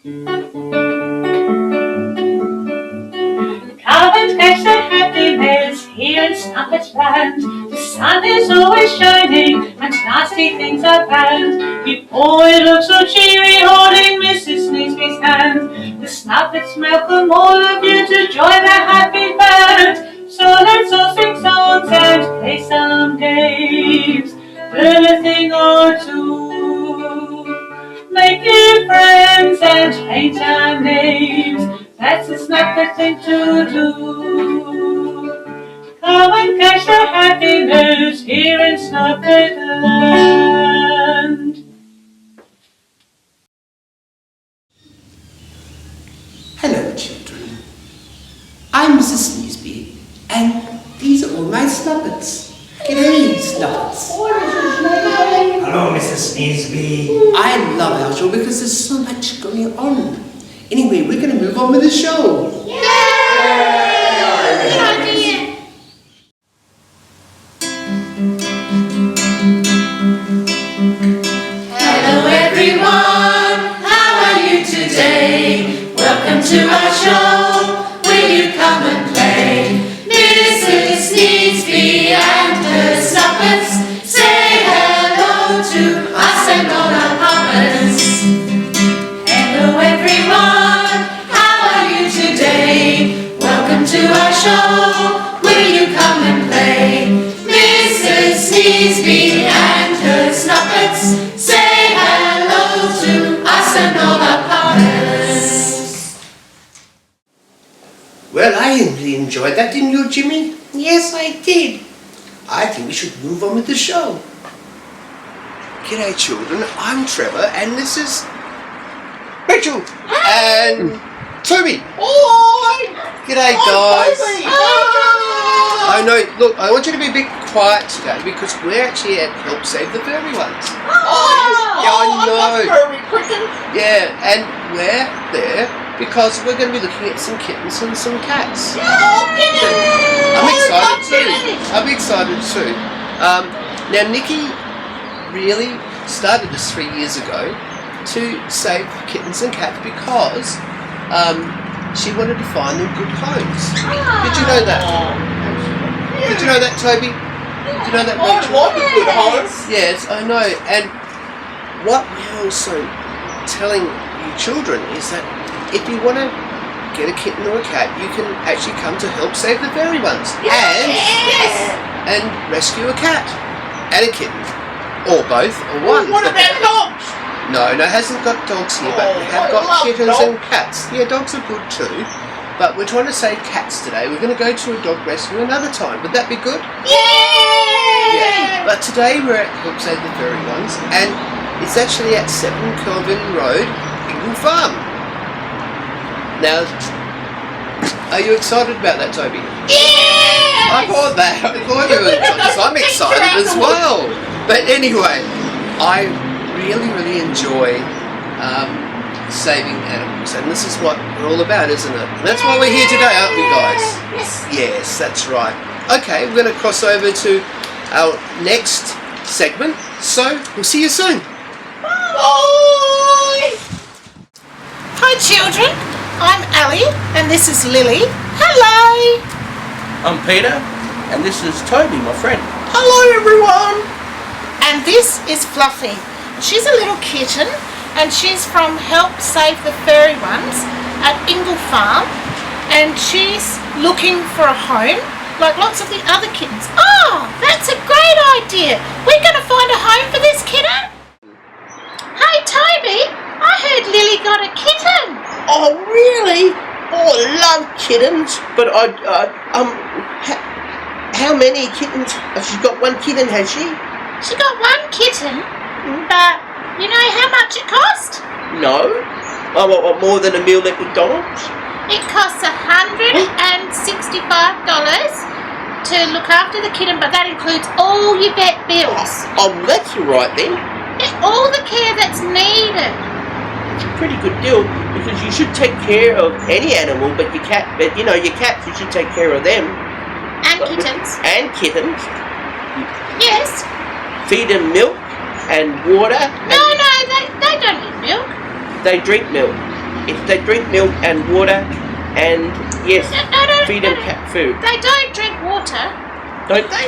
Come and catch the happiness here in Snuppet's land. The sun is always shining and nasty things are banned. You boy looks so cheery holding Mrs. Sneezy's hand. The Snuppets welcome all of you to join the happy band. So let's all sing songs and play some games. Learn a thing or two. Make new friends and change our names. That's a Snuppet thing to do. Come and catch the happiness here in Snuppet Land. Hello, children. I'm Mrs. Sneezeby, and these are all my Snuppets. G'day, Snuppets. Hello, Mrs. Sneezeby. I love our show because there's so much going on. Anyway, we're going to move on with the show. Hello everyone, how are you today? Welcome to our show, will you come and play? Mrs. Sneezeby and her Snuppets say hello to us and all our puppets. Hello everyone, how are you today? Welcome to our show, will you come and play? Mrs. Sneezeby and her Snuppets say hello to us and all our puppets. Well, I really enjoyed that, didn't you, Jimmy? Yes, I did. I think we should move on with the show. G'day, children. I'm Trevor, and this is Rachel and Toby. G'day, guys. I know. Look, I want you to be a bit quiet today because we're actually at Help Save the Furry Ones. Yeah, I know. Yeah, and we're there because we're going to be looking at some kittens and some cats. I'm excited too. Now, Nikki really started this 3 years ago to save kittens and cats because she wanted to find them good homes. Did you know that? Did you know that, Toby? Did you know that, Rachel? I like a good home. Yes, I know. And what we're also telling you children is that if you want to get a kitten or a cat, you can actually come to Help Save the Furry Ones and rescue a cat and a kitten, or both, or one. What about dogs? No, it hasn't got dogs here, but we have got kittens and cats. Yeah, dogs are good too. But we're trying to save cats today. We're going to go to a dog rescue another time. Would that be good? Yeah. But today we're at Help Save the Furry Ones, and it's actually at 7 Kelvin Road, Ingle Farm. Now, are you excited about that, Toby? I thought that. I thought you were excited. So I'm excited as well. But anyway, I really enjoy saving animals, and this is what we're all about, isn't it? And that's why we're here today, aren't we, guys? Yes, that's right. Okay, we're going to cross over to our next segment, so we'll see you soon. Bye! Hi children, I'm Ali and this is Lily. Hello! I'm Peter, and this is Toby, my friend. Hello everyone! And this is Fluffy. She's a little kitten and she's from Help Save the Furry Ones at Ingle Farm, and she's looking for a home like lots of the other kittens. Oh, that's a great idea! We're going to find a home for this kitten. Hey Toby, I heard Lily got a kitten. Oh, really? Oh, I love kittens. But how many kittens? She's got one kitten, has she? She got one kitten, but you know how much it cost? No. Oh, what, more than a meal at McDonald's? It costs $165 to look after the kitten, but that includes all your vet bills. Oh, well, that's all right then. All the care that's needed. It's a pretty good deal because you should take care of any animal, but your cat, your cats, you should take care of them. And kittens. And kittens. Yes. Feed them milk and water. No, they don't need milk. They drink milk. they drink milk and water, and yes, feed them cat food. They don't drink water. Don't they?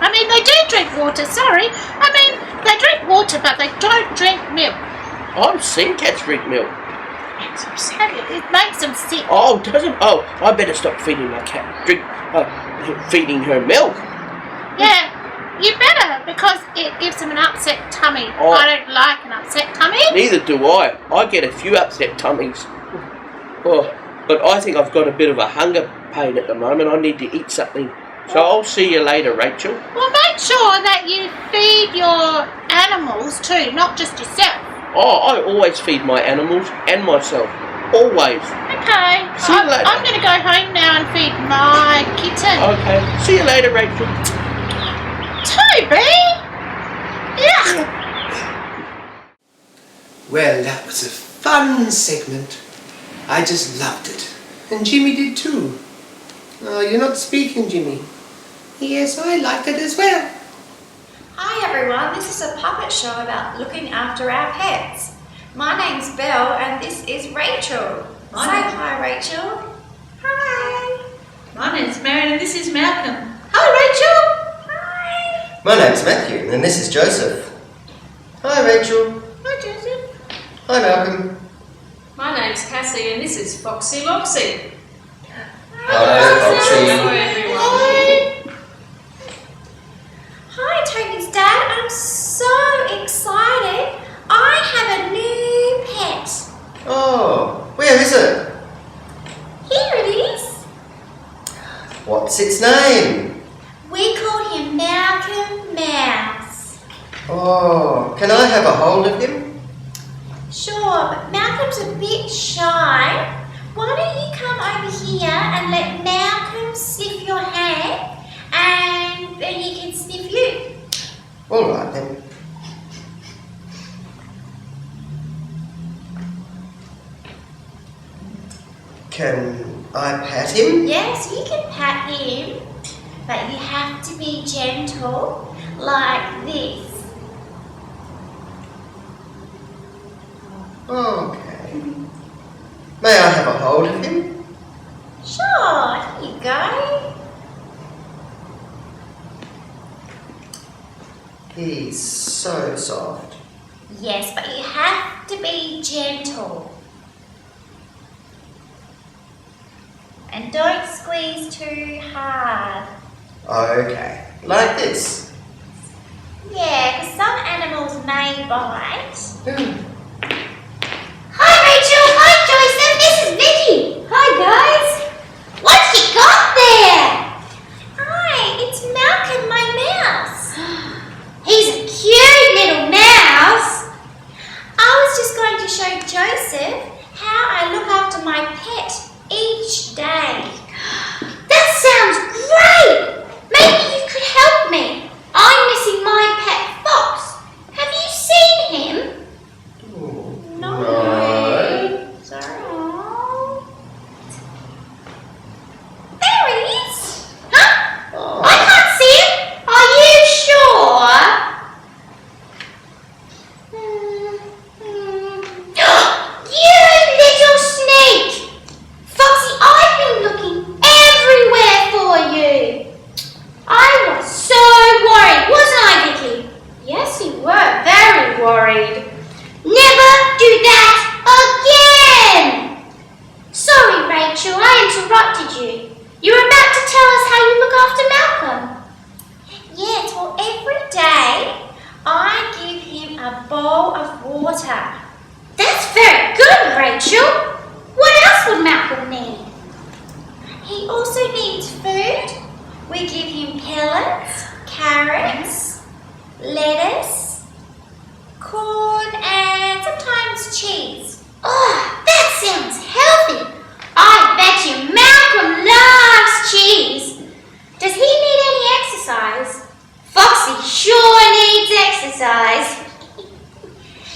I mean, they do drink water, sorry. I mean, they drink water, but they don't drink milk. I've seen cats drink milk. It makes them sick. Oh, doesn't? Oh, I better stop feeding my cat. Feeding her milk. Yeah, you better, because it gives them an upset tummy. Oh. I don't like an upset tummy. Neither do I. I get a few upset tummies. Oh, but I think I've got a bit of a hunger pain at the moment. I need to eat something. So I'll see you later, Rachel. Well, make sure that you feed your animals too, not just yourself. Oh, I always feed my animals and myself. Always. Okay. See you later. I'm going to go home now and feed my kitten. Okay. See you later, Rachel. Toby! Yeah. Well, that was a fun segment. I just loved it. And Jimmy did too. Oh, you're not speaking, Jimmy. Yes, I liked it as well. Hi everyone, this is a puppet show about looking after our pets. My name's Belle and this is Rachel. Say hi, Rachel. Hi. My name's Marion and this is Malcolm. Hi, Rachel. Hi. My name's Matthew and this is Joseph. Hi Rachel. Hi, Joseph. Hi Malcolm. My name's Cassie and this is Foxy Loxy. Hi Foxy. Hello everyone. Hi, Tony's dad. I'm so excited. I have a new pet. Oh, where is it? Here it is. What's its name? We call him Malcolm Mouse. Oh, can I have a hold of him? Sure, but Malcolm's a bit shy. Why don't you come over here and let Malcolm sniff your hand and then he can sniff you. All right then. Can I pat him? Yes, you can pat him, but you have to be gentle, like this. Okay. May I have a hold of him? Sure, here you go. He's so soft. Yes, but you have to be gentle. And don't squeeze too hard. Okay, like this. Yeah, because some animals may bite. Hmm. Hi Rachel, hi Joseph, this is Vicky. Hi guys. What's you got there? Hi, it's Malcolm, my mouse. He's a cute little mouse. I was just going to show Joseph how I look after my pet each day. That sounds great. Maybe you could help me. I'm missing my pet fox. Have you seen him? No. Sorry. There he is. Huh? Oh. I can't see him. Are you sure? You little sneak! Foxy, I've been looking everywhere for you. I was so worried, wasn't I, Vicky? Yes, you were very worried. Never do that again! Sorry, Rachel, I interrupted you. You were about to tell us how you look after Malcolm. Yes, well, every day I give him a bowl of water. That's very good, Rachel. What else would Malcolm need? He also needs food. We give him pellets, carrots, lettuce, corn, and sometimes cheese. Oh, that sounds healthy. I bet you Malcolm loves cheese. Does he need any exercise? Foxy sure needs exercise.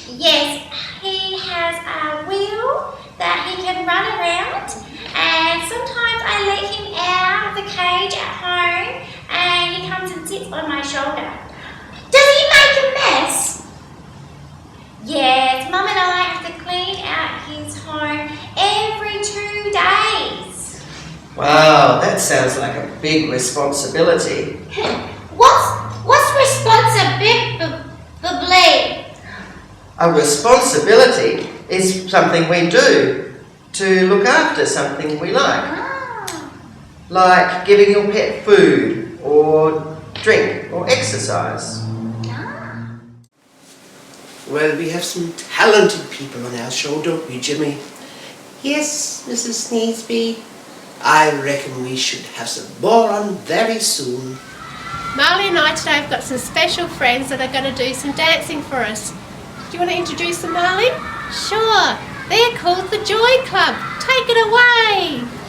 Yes, he has a wheel that he can run around, and sometimes I let him out of the cage at home and he comes and sits on my shoulder. Does he make a mess? Yes, Mum and I have to clean out his home Wow, that sounds like a big responsibility. What's responsibility? A responsibility is something we do to look after something we like. Like giving your pet food or drink or exercise. Well, we have some talented people on our show, don't we, Jimmy? Yes, Mrs. Sneesby. I reckon we should have some more on very soon. Marley and I today have got some special friends that are going to do some dancing for us. Do you want to introduce them, Marley? Sure. They're called the Joy Club. Take it away.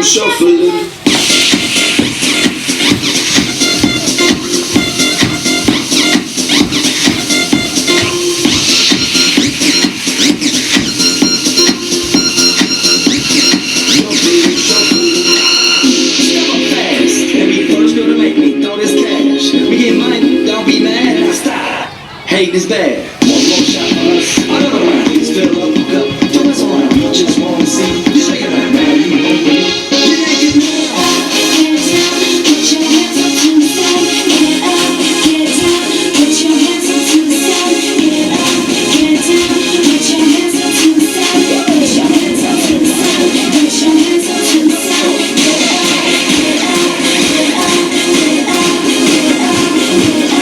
shuffling. Hate is bad. One more shot for us. Another round. It's fill up, hook up. Don't mess around. Just wanna see. Just shake it right now. You know me. Get naked now. Get your hands up to the side. Get up, get down. Put your hands up to the side. Get up, get down. Put your hands up to the side. Put your hands up to the side. Put your hands up to the side. Get up, get up, get up, get up, get up, get up, get up.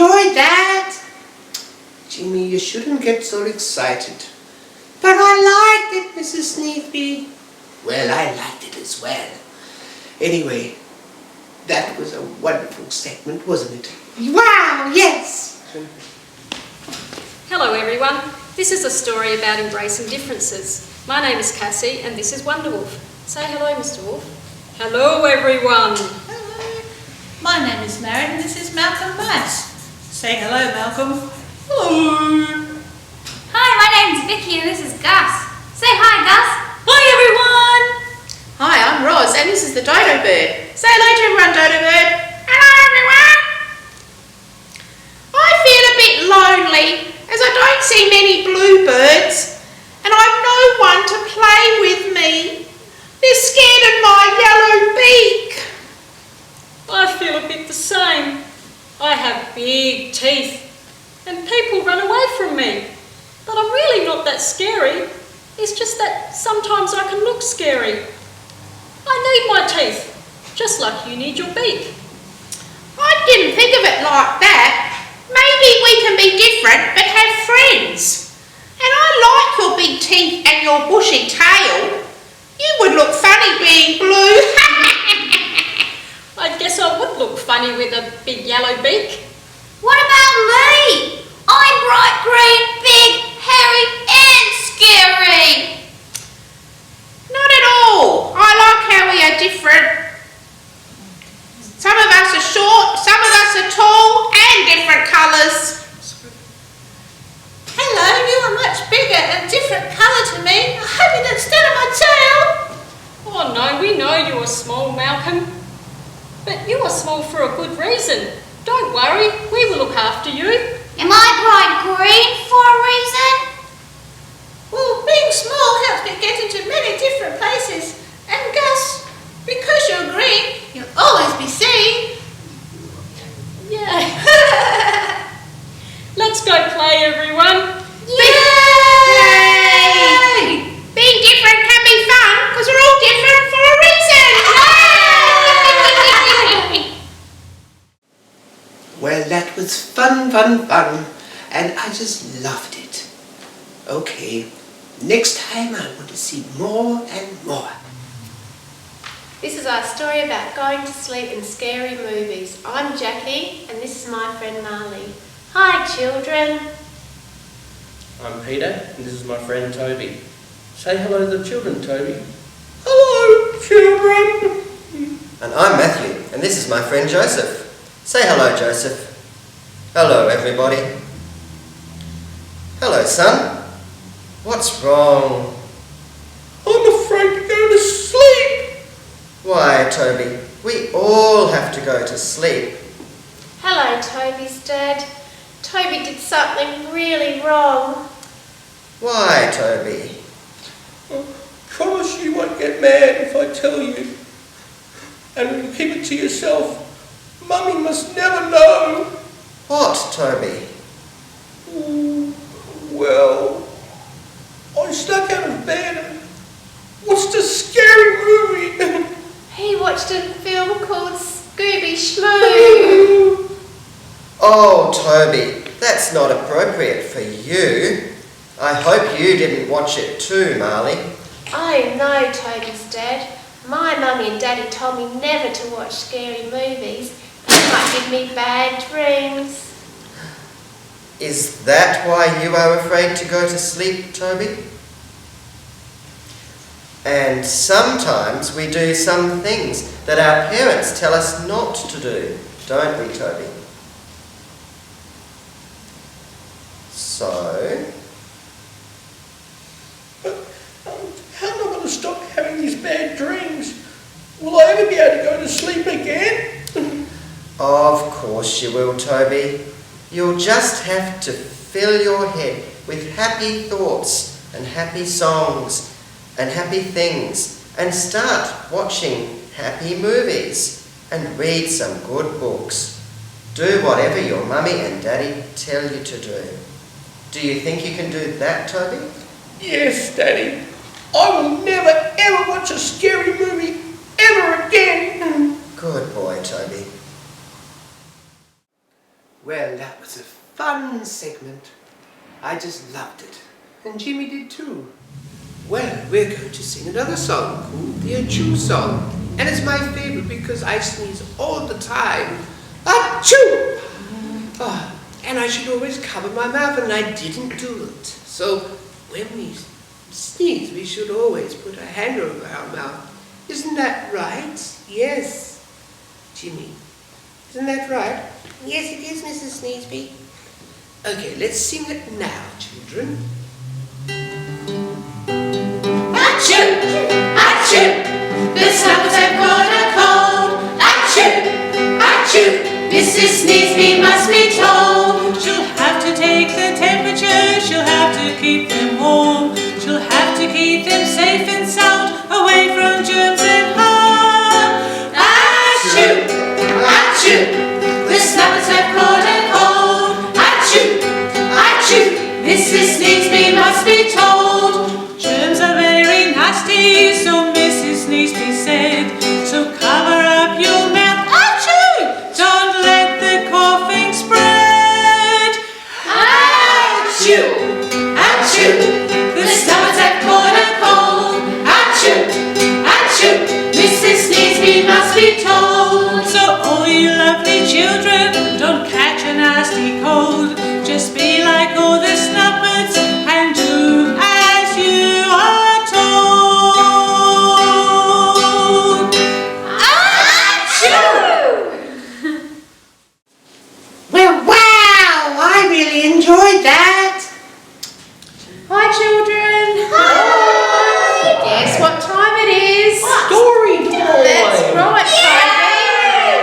enjoyed that. Jimmy, you shouldn't get so excited. But I liked it, Mrs. Sneaky. Well, I liked it as well. Anyway, that was a wonderful segment, wasn't it? Wow, yes. Hello everyone. This is a story about embracing differences. My name is Cassie and this is Wonder Wolf. Say hello, Mr. Wolf. Hello everyone. Hello. My name is Marion and this is Malcolm Bass. Say hello, Malcolm. Hello. Hi, my name's Vicky and this is Gus. Say hi, Gus. Hi everyone. Hi, I'm Roz and this is the Dodo Bird. Say hello to everyone, Dodo Bird. Hello, everyone. I feel a bit lonely as I don't see many bluebirds and I've no one to play with me. They're scared of my yellow beak. I feel a bit the same. I have big teeth and people run away from me. But I'm really not that scary. It's just that sometimes I can look scary. I need my teeth, just like you need your beak. I didn't think of it like that. Maybe we can be different but have friends. And I like your big teeth and your bushy tail. You would look funny being blue. I guess I would look funny with a big yellow beak. What about me? I'm bright green, big, hairy and scary. Not at all. I like how we are different. Some of us are short, some of us are tall and different colours. Hello, you are much bigger and different colour to me. I hope you don't stand on my tail. Oh no, we know you are small, Malcolm. But you are small for a good reason. Don't worry, we will look after you. Am I bright green for a reason? Well, being small helps me get into many different places. And Gus, because you're green, you'll always be seen. Yeah. Let's go play, everyone. Yay! Being different can be fun because we're all different for a reason. Well, that was fun, fun, fun. And I just loved it. Okay, next time I want to see more and more. This is our story about going to sleep in scary movies. I'm Jackie and this is my friend Marley. Hi children. I'm Peter, and this is my friend Toby. Say hello to the children, Toby. Hello, children. And I'm Matthew, and this is my friend Joseph. Say hello, Joseph. Hello, everybody. Hello, son. What's wrong? I'm afraid to go to sleep. Why, Toby? We all have to go to sleep. Hello Toby's dad. Toby did something really wrong. Why, Toby? Promise you won't get mad if I tell you. And you keep it to yourself. Mummy must never know. What, Toby? Well, I snuck out of bed and watched a scary movie. He watched a film called Scooby Schmoo. Oh, Toby, that's not appropriate for you. I hope you didn't watch it too, Marley. I know Toby's dad. My mummy and daddy told me never to watch scary movies. It might give me bad dreams. Is that why you are afraid to go to sleep, Toby? And sometimes we do some things that our parents tell us not to do, don't we, Toby? So? How am I going to stop having these bad dreams? Will I ever be able to go to sleep again? Of course you will, Toby. You'll just have to fill your head with happy thoughts and happy songs and happy things and start watching happy movies and read some good books. Do whatever your mummy and daddy tell you to do. Do you think you can do that, Toby? Yes, Daddy. I will never ever watch a scary movie ever again. Good boy, Toby. Well, that was a fun segment. I just loved it. And Jimmy did too. Well, we're going to sing another song called the Achoo Song. And it's my favorite because I sneeze all the time. Achoo! Oh, and I should always cover my mouth, and I didn't do it. So when we sneeze, we should always put a hand over our mouth. Isn't that right? Yes, Jimmy. Isn't that right? Yes, it is, Mrs. Sneezeby. Okay, let's sing it now, children. Achoo! Achoo! The snuffles have got a cold. Achoo! Achoo! Mrs. Sneezeby must be told. She'll have to take the temperature, she'll have to keep them warm, she'll have to keep them safe and sound, away from germs and harm. Achoo! Achoo! The snuffles have caught a cold. Achoo! Achoo! Mrs. Sneezeby must be told. Germs are very nasty, so Mrs. Sneezeby said, so cover up your mouth. Achoo! Don't let the coughing spread. Achoo! Achoo! The stomachs have caught a cold. Achoo! Achoo! Mrs. Sneezeby must be told. So all you lovely children, don't catch a nasty cold. Just be like all the snuppets and do as you are told. Achoo! Well, wow! I really enjoyed that. Hi, children. Hi. Guess what time it is? Story time! That's right,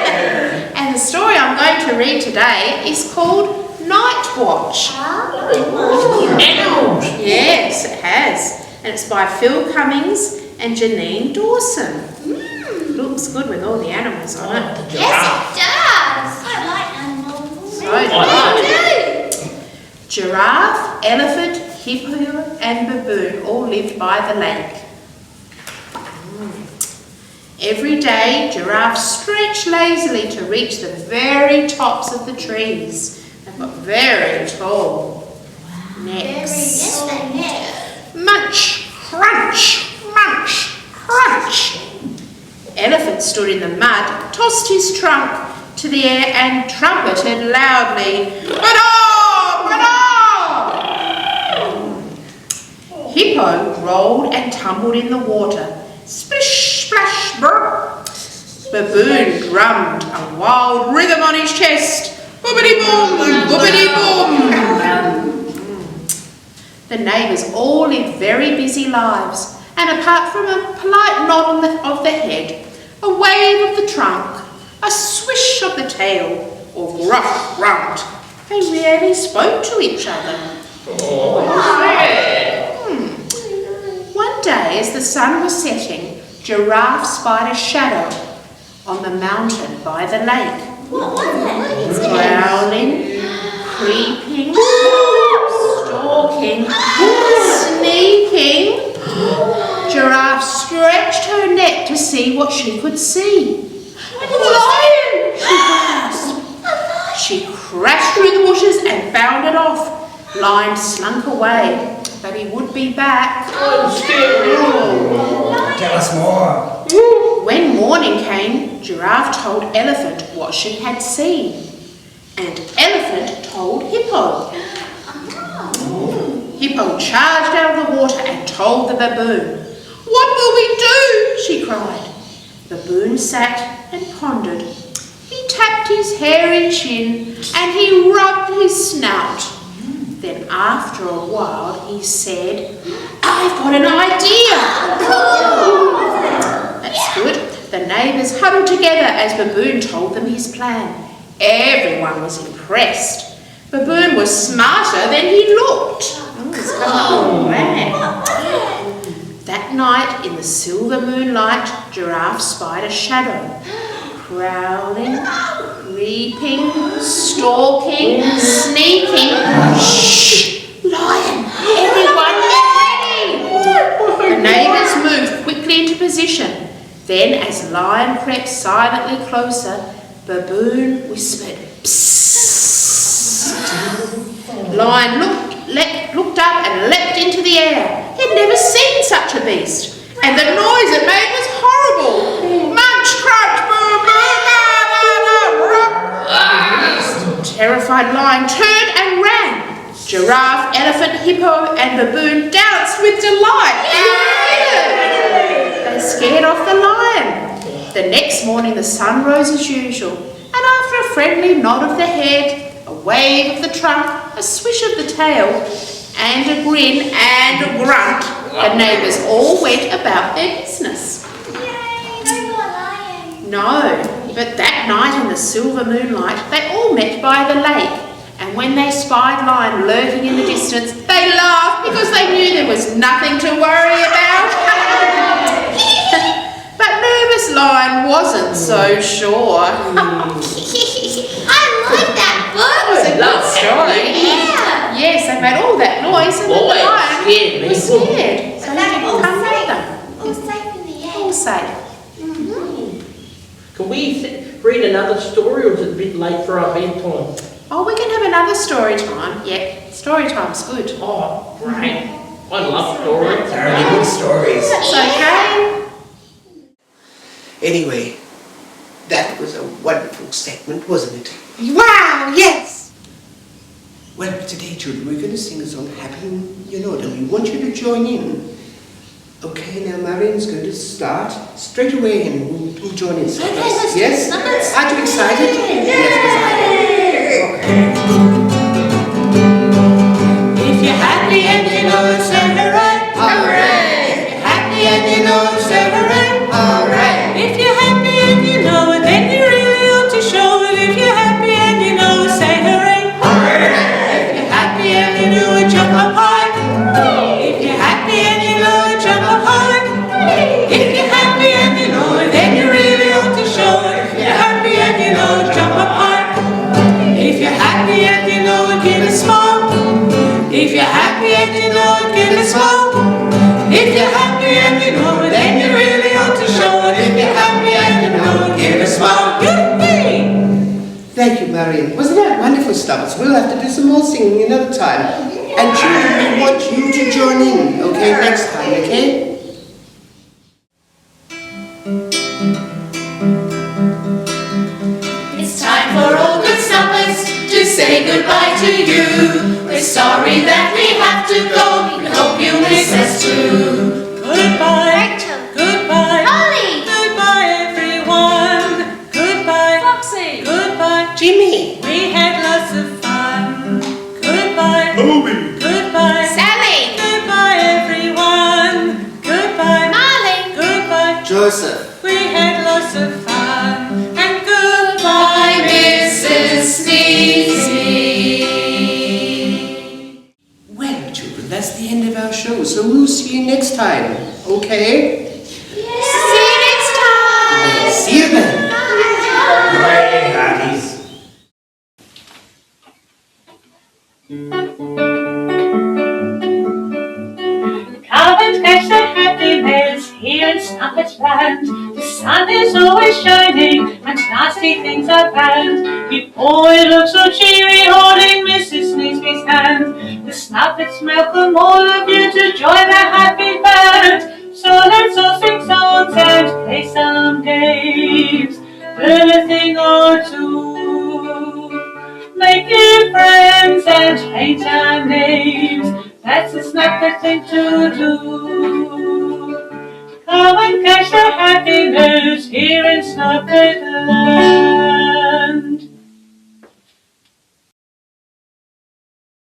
Toby. And the story I'm going to read today is called Night Watch. Animals! Yes, it has. And it's by Phil Cummings and Janine Dawson. Looks good with all the animals on it. Yes, it does. I like animals. So do I. Giraffe, elephant, hippo and baboon all lived by the lake. Every day, giraffes stretch lazily to reach the very tops of the trees. They've got very tall necks. Yes, they have. Munch, crunch, munch, crunch. Elephant stood in the mud, tossed his trunk to the air and trumpeted loudly, "Ba-da! Ba-da!" Hippo rolled and tumbled in the water. Splish, splash, brr. Baboon drummed a wild rhythm on his chest. Boobity-boom, boobity-boom. The neighbours all lived very busy lives, and apart from a polite nod of the head, a wave of the trunk, a swish of the tail, or gruff grunt, they rarely spoke to each other. One day, as the sun was setting, Giraffe spied a shadow on the mountain by the lake. What was it? Growling, creeping, stalking, sneaking. Giraffe stretched her neck to see what she could see. A lion! She gasped. She crashed through the bushes and bounded off. Lion slunk away, but he would be back. Tell us more. When morning came, Giraffe told Elephant what she had seen, and Elephant told Hippo. Hippo charged out of the water and told the baboon. "What will we do?" she cried. Baboon sat and pondered. He tapped his hairy chin and he rubbed his snout. Then after a while he said, "I've got an idea." That's good. The neighbours huddled together as Baboon told them his plan. Everyone was impressed. Baboon was smarter than he looked. He's come up with a plan. That night, in the silver moonlight, Giraffe spied a shadow. Prowling, creeping, stalking, sneaking. Shh! Lion! Everyone get ready! The neighbours moved quickly into position. Then, as Lion crept silently closer, Baboon whispered, "Psst!" lion looked up and leapt into the air. He'd never seen such a beast. And the noise it made was horrible. Munch, crunch, boom, boom, boom. Terrified lion turned and ran. Giraffe, elephant, hippo and baboon danced with delight. They scared off the lion. The next morning the sun rose as usual, and after a friendly nod of the head, a wave of the trunk, a swish of the tail, and a grin and a grunt, the neighbours all went about their business. Yay, no more lion. No, but that night in the silver moonlight, they all met by the lake, and when they spied Lion lurking in the distance, they laughed because they knew there was nothing to worry about. But nervous Lion wasn't so sure. I like that book. It was a good story. Yeah. Yes, they made all that noise and then the lion scared me. was scared. So But they they're didn't all come near safe. them. All safe in the All air. safe. Can we read another story, or is it a bit late for our bedtime? Oh, we can have another story time. Yeah, story time's good. Oh, great. I love stories. They're really good stories. That's okay. Anyway, that was a wonderful segment, wasn't it? Wow, yes. Well, today, children, we're going to sing a song, Happy, and we want you to join in. Okay, now Marion's going to start straight away and we'll join in. Okay, let's do yes? this. Aren't you excited? Yes, If you're happy and you know it's hooray, hooray! if you're happy and you know it's hooray, Hooray! if you're happy and you know it, then you really ought to show it. If you're happy and you know it, say hooray, if you're happy and you know it, jump up high. If you're happy and you know it, jump up high. If you're happy and you know it, then you really ought to show it. If you're happy and you know it, jump up high. If you're happy and you know it, give a smile. If you're happy and you know it, give a smile. If you're happy and you know it, then you really ought to show it. If you're happy and you know it, give a smile. Yippee! Thank you, Marion. Wasn't that wonderful, Stubbs? We'll have to do some more singing another time. And children, we want you to join in, okay, next time, okay? It's time for all good stuffers to say goodbye to you. We're sorry that we have to go. We hope you miss us too. Goodbye, Rachel. goodbye, Holly. goodbye everyone. Goodbye, Foxy. goodbye, Jimmy! we had lots of fun. Goodbye, Toby. goodbye, Sally. goodbye everyone. Goodbye, Marley. goodbye, Joseph! we had lots of fun. And goodbye, Bye, Mrs. Sneezy. Well, children, that's the end of our show, so we'll see you next time, okay? See you next time. See you then. Hooray, hearties. come and catch the happiness here in Snuppet's land. The sun is always shining and nasty things are banned. You boy look so cheery holding Mrs. Sneezy's hand. The Snuppets welcome all of you to join the happy band. So let's all sing songs and play some games. Learn a thing or two. Make new friends and change our names. That's the Snuppet thing to do. Come and catch the